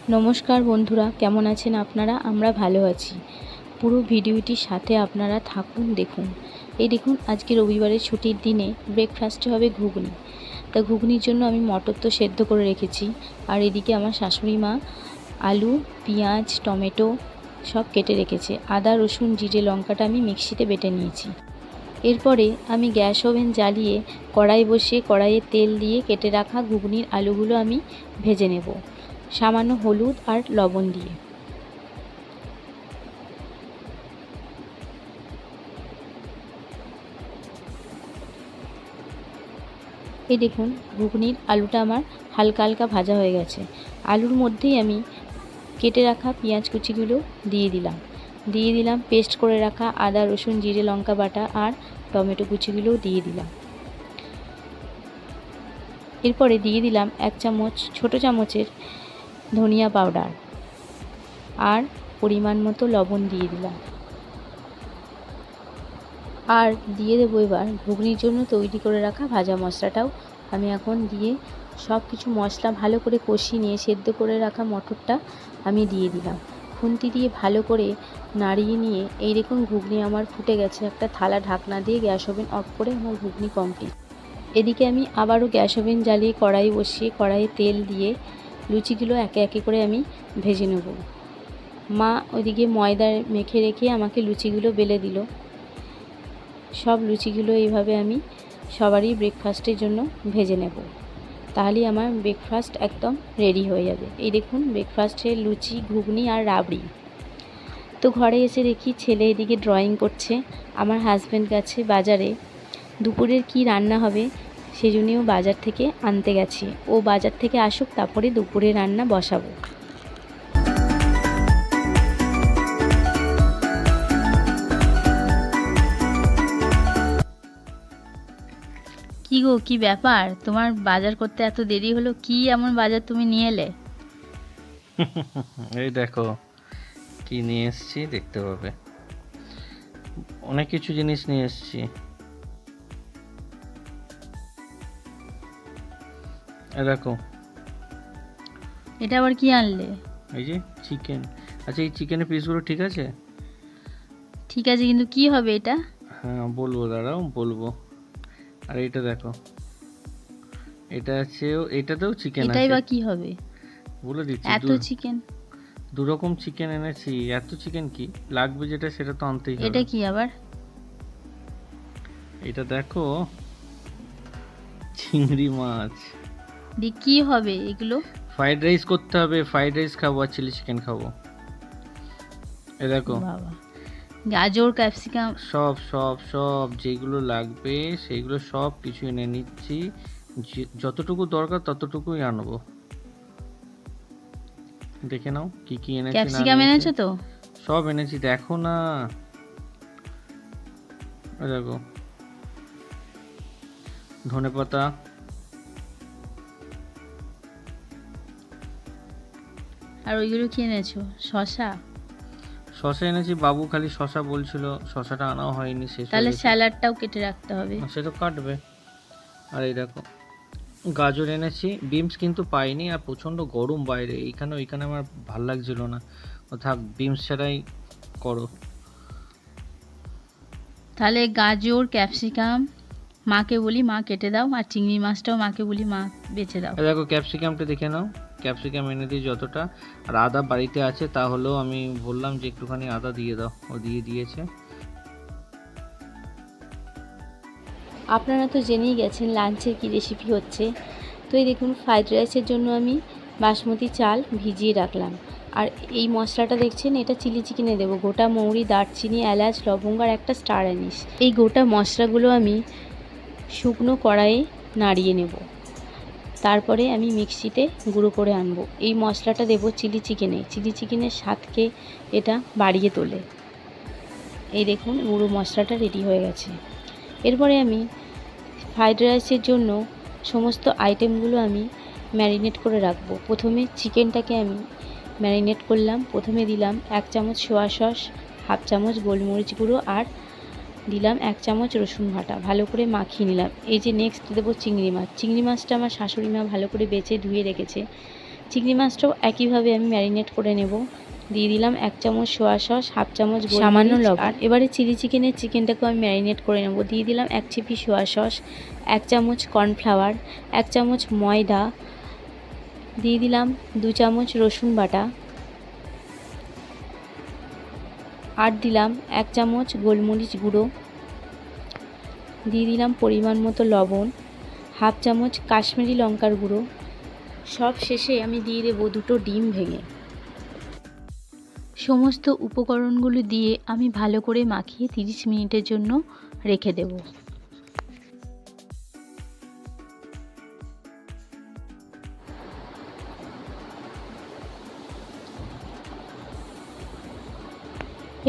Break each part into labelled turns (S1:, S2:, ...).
S1: নমস্কার বন্ধুরা, কেমন আছেন আপনারা? আমরা ভালো আছি। পুরো ভিডিওটির সাথে আপনারা থাকুন, দেখুন। এই দেখুন, আজকে রবিবারের ছুটির দিনে ব্রেকফাস্টে হবে ঘুগনি। তা ঘুগনির জন্য আমি মটর তো সেদ্ধ করে রেখেছি, আর এদিকে আমার শাশুড়ি মা আলু, পেঁয়াজ, টমেটো সব কেটে রেখেছে। আদা, রসুন, জিরে, লঙ্কাটা আমি মিক্সিতে বেটে নিয়েছি। এরপরে আমি গ্যাস ওভেন জ্বালিয়ে কড়াই বসিয়ে কড়াইয়ে তেল দিয়ে কেটে রাখা ঘুগনির আলুগুলো আমি ভেজে নেব সামান্য হলুদ আর লবণ দিয়ে। এই দেখুন, ঘুগনির আলুটা আমার হালকা হালকা ভাজা হয়ে গেছে। আলুর মধ্যেই আমি কেটে রাখা পেঁয়াজ কুচিগুলো দিয়ে দিলাম পেস্ট করে রাখা আদা, রসুন, জিরে, লঙ্কা বাটা আর টমেটো কুচিগুলোও দিয়ে দিলাম। এরপরে দিয়ে দিলাম 1 চামচ ছোটো চামচের ধনিয়া পাউডার আর পরিমাণ মতো লবণ দিয়ে দিলাম। আর দিয়ে দেবো এবার ঘুগনির জন্য তৈরি করে রাখা ভাজা মশলাটাও আমি এখন দিয়ে সব কিছু মশলা ভালো করে কষিয়ে নিয়ে সেদ্ধ করে রাখা মটরটা আমি দিয়ে দিলাম। খুন্তি দিয়ে ভালো করে নাড়িয়ে নিয়ে এই দেখুন, ঘুগনি আমার ফুটে গেছে। একটা থালা ঢাকনা দিয়ে গ্যাস ওভেন অফ করে আমার ঘুগনি কমপ্লিট। এদিকে আমি আবারও গ্যাস ওভেন জ্বালিয়ে কড়াই বসিয়ে কড়াইয়ে তেল দিয়ে লুচিগুলো একে একে করে আমি ভেজে নেব। মা ওইদিকে ময়দা মেখে রেখে আমাকে লুচিগুলো বেলে দিল। সব লুচিগুলো এইভাবে আমি সবারই ব্রেকফাস্টের জন্য ভেজে নেব, তাহলেই আমার ব্রেকফাস্ট একদম রেডি হয়ে যাবে। এই দেখুন, ব্রেকফাস্টের লুচি, ঘুগনি আর রাবড়ি। তো ঘরে এসে দেখি ছেলে এদিকে ড্রয়িং করছে, আমার হাজব্যান্ড গেছে বাজারে। দুপুরের কি রান্না হবে সেজন্যও বাজার থেকে আনতে গেছি। ও বাজার থেকে আসুক, তারপরে দুপুরে রান্না বসাবো। কি গো, কি ব্যাপার? তোমার বাজার করতে এত দেরি হলো? কি এমন বাজার তুমি নিয়ে এলে?
S2: এই দেখো কি নিয়ে এসেছি, দেখতে পাবে। অনেক কিছু জিনিস নিয়ে এসেছি। এই দেখো,
S1: এটা আবার কি আনলে?
S2: এই যে চিকেন। আচ্ছা, এই চিকেনের পিসগুলো ঠিক আছে?
S1: ঠিক আছে, কিন্তু কি হবে এটা?
S2: হ্যাঁ বলবো, দাঁড়াও বলবো। আর এটা দেখো, এটা আছে, এটাতেও চিকেন আছে।
S1: এটাই বা কি হবে?
S2: বলে দিচ্ছি,
S1: এত চিকেন?
S2: দু রকম চিকেন এনেছি। এত চিকেন কি লাগবে, যেটা সেটা তো আনতেই হবে।
S1: এটা কি আবার?
S2: এটা দেখো, চিংড়ি মাছ।
S1: কি হবে এগুলো?
S2: ফ্রাইড রাইস করতে হবে। ফ্রাইড রাইস খাবো আর চিলি চিকেন খাবো। এ দেখো
S1: বাবা, গাজর, ক্যাপসিকাম।
S2: সব সব সব যেগুলো লাগবে সেইগুলো সব কিছু এনে নিচ্ছি। যতটুকু দরকার ততটুকুই আনবো। দেখে নাও কি কি এনেছি।
S1: ক্যাপসিকাম এনেছো তো?
S2: সব এনেছি, দেখো না। দেখো, ধনেপাতা,
S1: আর ওইগুলো কি এনেছো? শসা?
S2: শসা এনেছি। বাবু খালি শসা বলছিল, শসাটা আনাও হয়নি, শেষ হয়ে
S1: তাহলে
S2: গেছে।
S1: স্যালাডটাও কেটে রাখতে হবে।
S2: সে তো কাটবে। আর এই দেখো, গাজর এনেছি। বিমস কিন্তু পাইনি, আর প্রচণ্ড গরম বাইরে। ওইখানে আমার ভাল লাগছিল না। ও থাক, বিমস ছাড়াই করো।
S1: তাহলে গাজর, ক্যাপসিকাম মাকে বলি মা কেটে দাও, আর চিংড়ি মাছটাও মাকে বলি মা বেছে দাও।
S2: দেখো, ক্যাপসিকামটা দেখে নাও। ক্যাপসিকাম এনে দিই যতটা। আর আদা বাড়িতে আছে, তাহলেও আমি বললাম যে একটুখানি আদা দিয়ে দাও, ও দিয়ে দিয়েছে।
S1: আপনারা তো জেনেই গেছেন লাঞ্চের কি রেসিপি হচ্ছে। তো এই দেখুন, ফ্রাইড রাইসের জন্য আমি বাসমতি চাল ভিজিয়ে রাখলাম। আর এই মশলাটা দেখছেন, এটা চিলি চিকেনে দেবো। গোটা মৌরি, দারচিনি, এলাচ, লবঙ্গ আর একটা স্টার অ্যানিস। এই গোটা মশলাগুলো আমি শুকনো কড়াইয়ে নাড়িয়ে নেব, তারপরে আমি মিক্সিতে গুঁড়ো করে আনবো। এই মশলাটা দেবো চিলি চিকেনের স্বাদকে এটা বাড়িয়ে তোলে। এই দেখুন, গুঁড়ো মশলাটা রেডি হয়ে গেছে। এরপরে আমি ফ্রাইড রাইসের জন্য সমস্ত আইটেমগুলো আমি ম্যারিনেট করে রাখবো। প্রথমে চিকেনটাকে আমি ম্যারিনেট করলাম। প্রথমে দিলাম 1 চামচ সোয়া সস, 1/2 চামচ গোলমরিচ গুঁড়ো আর দিলাম 1 চামচ রসুন বাটা। ভালো করে মাখিয়ে নিলাম। এই যে নেক্সট দেবো চিংড়ি মাছ। চিংড়ি মাছটা আমার শাশুড়ি মা ভালো করে বেছে ধুয়ে রেখেছে। চিংড়ি মাছটাও একইভাবে আমি ম্যারিনেট করে নেব। দিয়ে দিলাম 1 চামচ সোয়া সস, হাফ চামচ সামান্য লবণ। আর এবারে চিকেনটাকেও আমি ম্যারিনেট করে নেব। দিয়ে দিলাম 1 চিপি সোয়া সস, 1 চামচ কর্নফ্লাওয়ার, 1 চামচ ময়দা, দিয়ে দিলাম 2 চামচ রসুন বাটা, আর দিলাম 1 চামচ গোলমরিচ গুঁড়ো, দিয়ে দিলাম পরিমাণ মতো লবণ, হাফ চামচ কাশ্মীরি লঙ্কার গুঁড়ো। সব শেষে আমি দিয়ে দেবো 2টো ডিম ভেঙে। সমস্ত উপকরণগুলো দিয়ে আমি ভালো করে মাখিয়ে 30 মিনিটের জন্য রেখে দেব।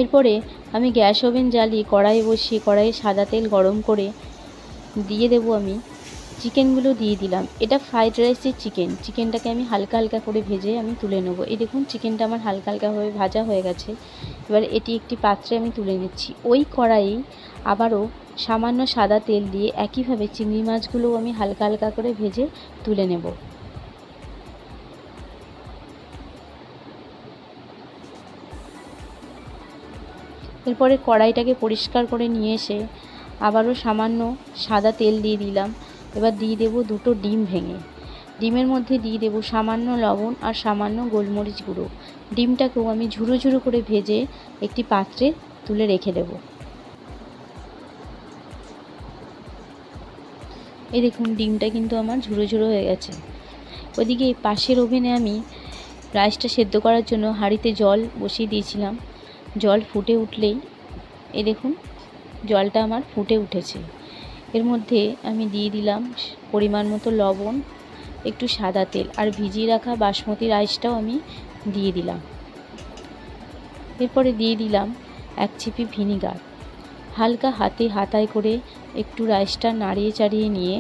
S1: এরপরে আমি গ্যাস ওভেন জ্বালিয়ে কড়াই বসিয়ে কড়াইয়ে সাদা তেল গরম করে দিয়ে দেবো আমি চিকেনগুলো দিয়ে দিলাম। এটা ফ্রাইড রাইসের চিকেনটাকে আমি হালকা হালকা করে ভেজে আমি তুলে নেব। এই দেখুন চিকেনটা আমার হালকা হালকাভাবে ভাজা হয়ে গেছে। এবার এটি একটি পাত্রে আমি তুলে নিচ্ছি। ওই কড়াইয়ে আবারও সামান্য সাদা তেল দিয়ে একইভাবে চিংড়ি মাছগুলোও আমি হালকা হালকা করে ভেজে তুলে নেব। এরপরে কড়াইটাকে পরিষ্কার করে নিয়ে এসে আবারও সামান্য সাদা তেল দিয়ে দিলাম। এবার দিয়ে দেবো 2টো ডিম ভেঙে। ডিমের মধ্যে দিয়ে দেবো সামান্য লবণ আর সামান্য গোলমরিচ গুঁড়ো। ডিমটাকেও আমি ঝুরো ঝুরো করে ভেজে একটি পাত্রে তুলে রেখে দেব। এই দেখুন ডিমটা কিন্তু আমার ঝুরো ঝুরো হয়ে গেছে। ওদিকে পাশের ওভেনে আমি রাইসটা সেদ্ধ করার জন্য হাঁড়িতে জল বসিয়ে দিয়েছিলাম। জল ফুটে উঠলেই এই দেখুন জলটা আমার ফুটে উঠেছে। এর মধ্যে আমি দিয়ে দিলাম পরিমাণ মতো লবণ, একটু সাদা তেল, আর ভিজিয়ে রাখা বাসমতি রাইসটাও আমি দিয়ে দিলাম। এরপরে দিয়ে দিলাম 1 চিপি ভিনিগার। হালকা হাতায় করে একটু রাইসটা নাড়িয়ে চাড়িয়ে নিয়ে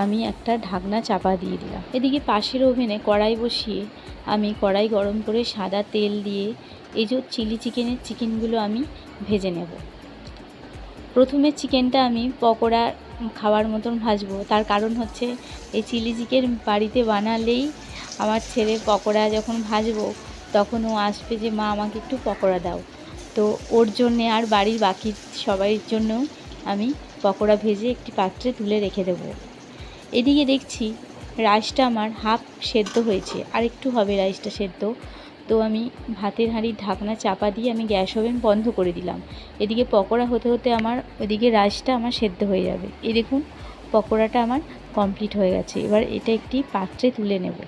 S1: আমি একটা ঢাকনা চাপা দিয়ে দিলাম। এদিকে পাশের ওভেনে কড়াই বসিয়ে আমি কড়াই গরম করে সাদা তেল দিয়ে এই যে চিকেনগুলো আমি ভেজে নেব। প্রথমে চিকেনটা আমি পকোড়া খাওয়ার মতন ভাজবো। তার কারণ হচ্ছে এই চিলি চিকেন বাড়িতে বানালেই আমার ছেলে পকোড়া যখন ভাজবো তখন ও আসবে যে মা আমাকে একটু পকোড়া দাও। তো ওর জন্যে আর বাড়ির বাকি সবাইয়ের জন্য আমি পকোড়া ভেজে একটি পাত্রে তুলে রেখে দেবো। এদিকে দেখছি রাইসটা আমার হাফ সেদ্ধ হয়েছে, আর একটু হবে রাইসটা সেদ্ধ। তো আমি ভাতের হাঁড়ির ঢাকনা চাপা দিয়ে আমি গ্যাস ওভেন বন্ধ করে দিলাম। এদিকে পকোড়া হতে হতে আমার ওদিকে রাইসটা আমার সেদ্ধ হয়ে যাবে। এই দেখুন পকোড়াটা আমার কমপ্লিট হয়ে গেছে। এবার এটা একটি পাত্রে তুলে নেব।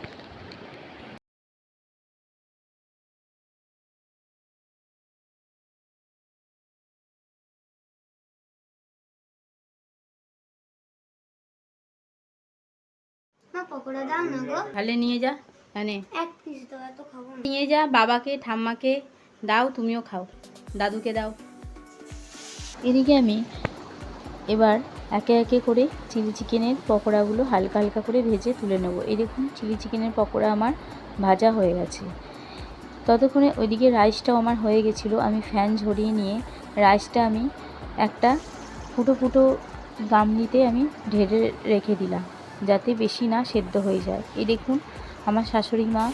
S3: মা পকোড়া দাও না গো।
S1: তাহলে নিয়ে যা, এনে
S3: 1 পিস দাও, এত খাবো না।
S1: নিয়ে যা, বাবাকে ঠাম্মাকে দাও, তুমিও খাও, দাদুকে দাও। এদিকে আমি এবার একে একে করে চিলি চিকেনের পকোড়াগুলো হালকা হালকা করে ভেজে তুলে নেব। এই দেখুন চিলি চিকেনের পকোড়া আমার ভাজা হয়ে গেছে। ততক্ষণে ওইদিকে রাইসটাও আমার হয়ে গেছিলো। আমি ফ্যান ঝরিয়ে নিয়ে রাইসটা আমি একটা ফুটো ফুটো গামলিতে আমি ঢেলে রেখে দিলাম, যাতে বেশি না সেদ্ধ হয়ে যায়। এই দেখুন আমার শাশুড়ি মা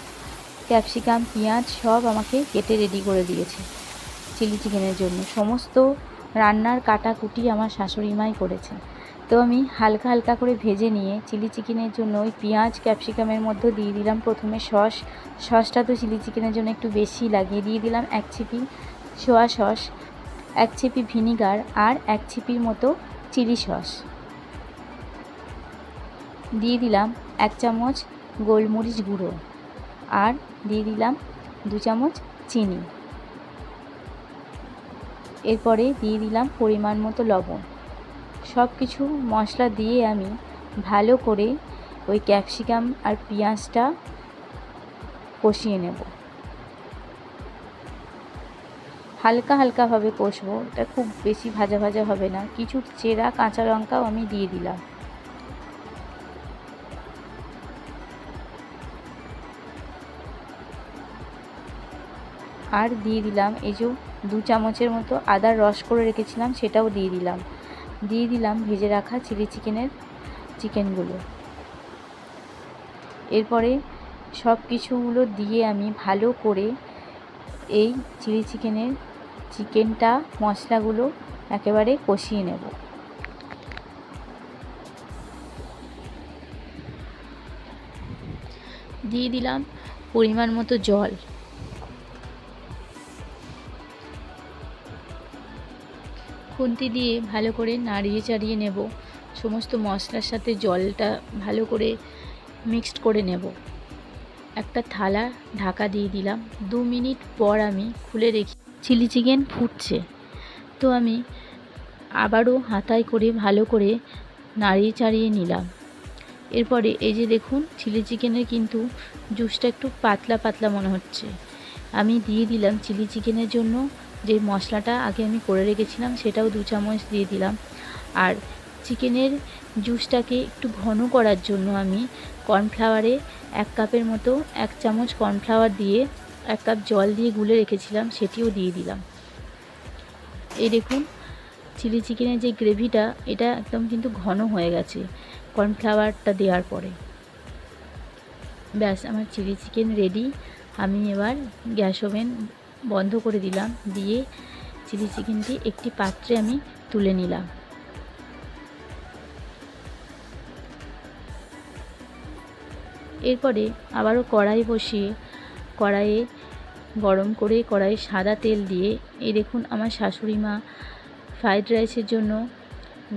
S1: ক্যাপসিকাম পেঁয়াজ সব আমাকে কেটে রেডি করে দিয়েছে চিলি চিকেনের জন্য। সমস্ত রান্নার কাটাকুটি আমার শাশুড়ি মাই করেছে। তো আমি হালকা হালকা করে ভেজে নিয়ে চিলি চিকেনের জন্য ওই পেঁয়াজ ক্যাপসিকামের মধ্যে দিয়ে দিলাম প্রথমে সসটা তো চিলি চিকেনের জন্য একটু বেশি লাগিয়ে দিয়ে দিলাম 1 চিপি সোয়া সস, 1 চিপি ভিনিগার, আর 1 চিপির মতো চিলি সস। দিয়ে দিলাম 1 চামচ গোলমরিচ গুঁড়ো, আর দিয়ে দিলাম 2 চামচ চিনি। এরপরে দিয়ে দিলাম পরিমাণ মতো লবণ। সব কিছু মশলা দিয়ে আমি ভালো করে ওই ক্যাপসিকাম আর পেঁয়াজটা কষিয়ে নেব। হালকা হালকাভাবে কষবো, এটা খুব বেশি ভাজা ভাজা হবে না। কিছু চেরা কাঁচা লঙ্কাও আমি দিয়ে দিলাম। আর দিয়ে দিলাম এই যে 2 চামচের মতো আদার রস করে রেখেছিলাম, সেটাও দিয়ে দিলাম ভেজে রাখা চিলি চিকেনগুলো। এরপরে সব কিছুগুলো দিয়ে আমি ভালো করে এই চিলি চিকেনটা মশলাগুলো একেবারে কষিয়ে নেব। দিয়ে দিলাম পরিমাণ মতো জল। খুন্তি দিয়ে ভালো করে নাড়িয়ে চাড়িয়ে নেব। সমস্ত মশলার সাথে জলটা ভালো করে মিক্সড করে নেব। একটা থালা ঢাকা দিয়ে দিলাম। 2 মিনিট পর আমি খুলে রেখে চিলি চিকেন ফুটছে, তো আমি আবারও হাতায় করে ভালো করে নাড়িয়ে চাড়িয়ে নিলাম। এরপরে এই যে দেখুন চিলি চিকেনের কিন্তু জুসটা একটু পাতলা পাতলা মনে হচ্ছে। আমি দিয়ে দিলাম চিলি চিকেনের জন্য যে মশলাটা আগে আমি করে রেখেছিলাম, সেটাও 2 চামচ দিয়ে দিলাম। আর চিকেনের জুসটাকে একটু ঘন করার জন্য আমি কর্নফ্লাওয়ারে 1 কাপের মতো 1 চামচ কর্নফ্লাওয়ার দিয়ে 1 কাপ জল দিয়ে গুলে রেখেছিলাম, সেটিও দিয়ে দিলাম। এই দেখুন চিলি চিকেনের যে গ্রেভিটা, এটা একদম কিন্তু ঘন হয়ে গেছে কর্নফ্লাওয়ারটা দেওয়ার পরে। ব্যাস, আমার চিলি চিকেন রেডি। আমি এবার গ্যাস ওভেন বন্ধ করে দিলাম, দিয়ে চিলি চিকেনটি একটি পাত্রে আমি তুলে নিলাম। এরপরে আবারও কড়াই বসিয়ে কড়াইয়ে গরম করে কড়াইয়ে সাদা তেল দিয়ে এই দেখুন আমার শাশুড়ি মা ফ্রাইড রাইসের জন্য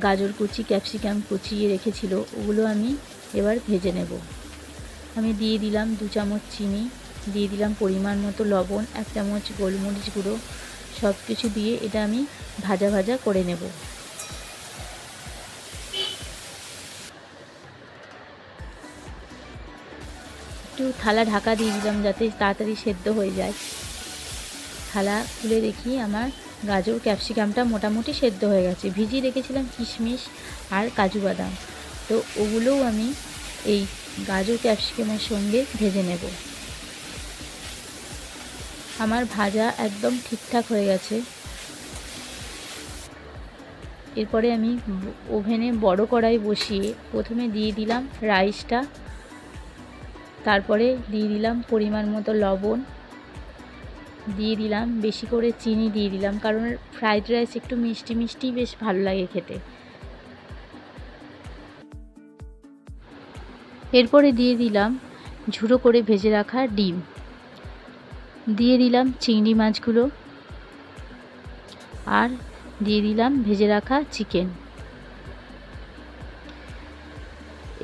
S1: গাজর কুচি ক্যাপসিকাম কুচিয়ে রেখেছিল, ওগুলো আমি এবার ভেজে নেব। আমি দিয়ে দিলাম 2 চামচ চিনি, দিয়ে দিলাম পরিমাণ মতো লবণ, 1 চামচ গোলমরিচ গুঁড়ো, সব কিছু দিয়ে এটা আমি ভাজা ভাজা করে নেব। একটু থালা ঢাকা দিয়ে দিলাম যাতে তাড়াতাড়ি সেদ্ধ হয়ে যায়। থালা খুলে দেখি আমার গাজর ক্যাপসিকামটা মোটামুটি সেদ্ধ হয়ে গেছে। ভিজিয়ে রেখেছিলাম কিশমিশ আর কাজু বাদাম, তো ওগুলোও আমি এই গাজর ক্যাপসিকামের সঙ্গে ভেজে নেব। আমার ভাজা একদম ঠিকঠাক হয়ে গেছে। এরপরে আমি ওভেনে বড় কড়াই বসিয়ে প্রথমে দিয়ে দিলাম রাইসটা, তারপরে দিয়ে দিলাম পরিমাণ মতো লবণ, দিয়ে দিলাম বেশি করে চিনি দিয়ে দিলাম, কারণ ফ্রাইড রাইস একটু মিষ্টি মিষ্টি বেশ ভালো লাগে খেতে। এরপরে দিয়ে দিলাম ঝুড়ো করে ভেজে রাখা ডিম, দিয়ে দিলাম চিংড়ি মাছগুলো, আর দিয়ে দিলাম ভেজে রাখা চিকেন।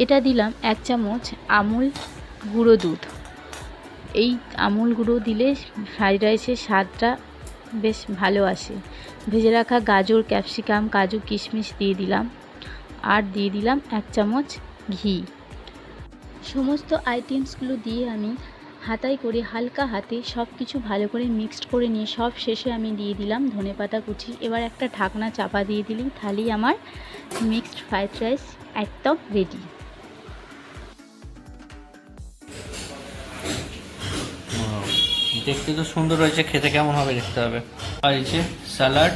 S1: এটা দিলাম 1 চামচ আমুল গুঁড়ো দুধ। এই আমুল গুঁড়ো দিলে ফ্রাইড রাইসের স্বাদটা বেশ ভালো আসে। ভেজে রাখা গাজর ক্যাপসিকাম কাজু কিশমিশ দিয়ে দিলাম, আর দিয়ে দিলাম 1 চামচ ঘি। সমস্ত আইটেমসগুলো দিয়ে আমি হাতায় করে হালকা হাতে সব কিছু ভালো করে মিক্সড করে নিয়ে সব শেষে আমি দিয়ে দিলাম ধনেপাতা কুচি। এবার একটা ঢাকনা চাপা দিয়ে দিলেই তাহলেই আমার মিক্সড ফ্রাইড রাইস একদম রেডি।
S2: দেখতে তো সুন্দর হয়েছে, খেতে কেমন হবে দেখতে হবে। আর এই যে স্যালাড।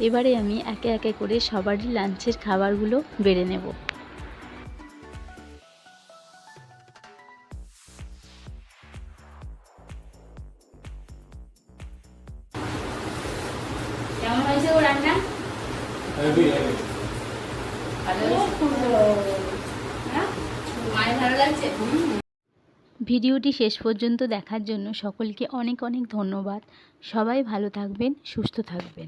S1: এবারে আমি একে একে করে সবারই লাঞ্চের খাবারগুলো বেড়ে নেব। কেমন হয়েছে ও রান্না? ভালো লাগছে। ভিডিওটি শেষ পর্যন্ত দেখার জন্য সকলকে অনেক অনেক ধন্যবাদ। সবাই ভালো থাকবেন, সুস্থ থাকবেন।